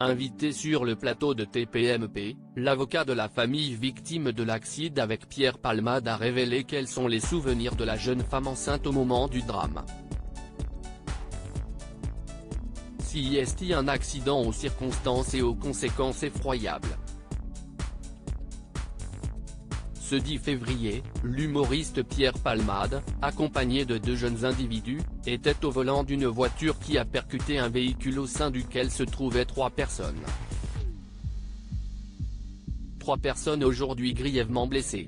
Invité sur le plateau de TPMP, l'avocat de la famille victime de l'accident avec Pierre Palmade a révélé quels sont les souvenirs de la jeune femme enceinte au moment du drame. Si est un accident aux circonstances et aux conséquences effroyables. Ce 10 février, l'humoriste Pierre Palmade, accompagné de deux jeunes individus, était au volant d'une voiture qui a percuté un véhicule au sein duquel se trouvaient 3 personnes. 3 personnes aujourd'hui grièvement blessées.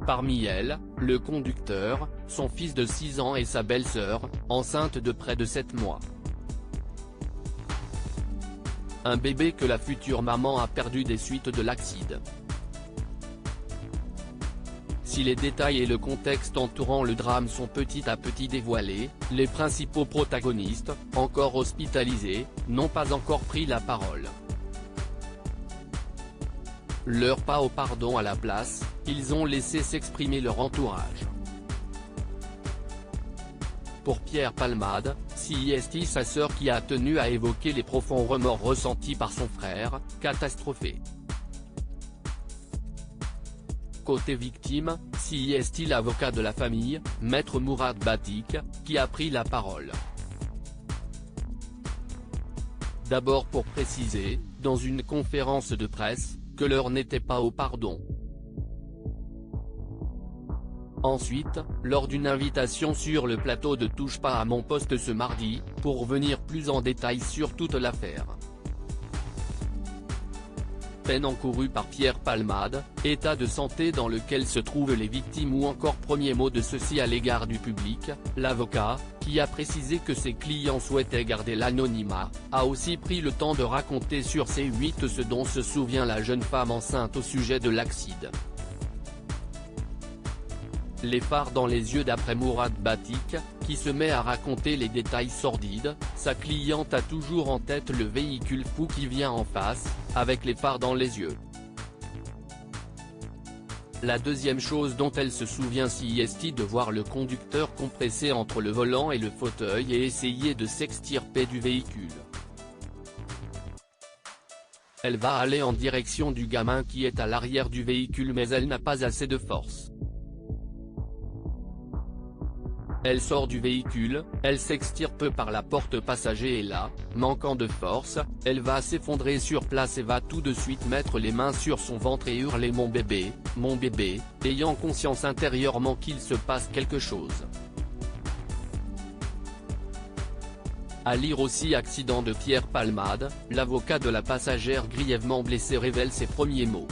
Parmi elles, le conducteur, son fils de 6 ans et sa belle-sœur, enceinte de près de 7 mois. Un bébé que la future maman a perdu des suites de l'accident. Si les détails et le contexte entourant le drame sont petit à petit dévoilés, les principaux protagonistes, encore hospitalisés, n'ont pas encore pris la parole. Leur pas au pardon à la place, ils ont laissé s'exprimer leur entourage. Pour Pierre Palmade, c'est sa sœur qui a tenu à évoquer les profonds remords ressentis par son frère, catastrophé. Côté victime, c'est l'avocat de la famille, Maître Mourad Batik, qui a pris la parole. D'abord pour préciser, dans une conférence de presse, que l'heure n'était pas au pardon. Ensuite, lors d'une invitation sur le plateau de Touche pas à mon poste ce mardi, pour venir plus en détail sur toute l'affaire. Peine encourue par Pierre Palmade, état de santé dans lequel se trouvent les victimes ou encore premier mot de ceci à l'égard du public, l'avocat, qui a précisé que ses clients souhaitaient garder l'anonymat, a aussi pris le temps de raconter sur C8 ce dont se souvient la jeune femme enceinte au sujet de l'accident. Les phares dans les yeux d'après Mourad Batik, qui se met à raconter les détails sordides, sa cliente a toujours en tête le véhicule fou qui vient en face, avec les phares dans les yeux. La deuxième chose dont elle se souvient c'est de voir le conducteur compressé entre le volant et le fauteuil et essayer de s'extirper du véhicule. Elle va aller en direction du gamin qui est à l'arrière du véhicule mais elle n'a pas assez de force. Elle sort du véhicule, elle s'extirpe par la porte passager et là, manquant de force, elle va s'effondrer sur place et va tout de suite mettre les mains sur son ventre et hurler mon bébé, ayant conscience intérieurement qu'il se passe quelque chose. À lire aussi accident de Pierre Palmade, l'avocat de la passagère grièvement blessée révèle ses premiers mots.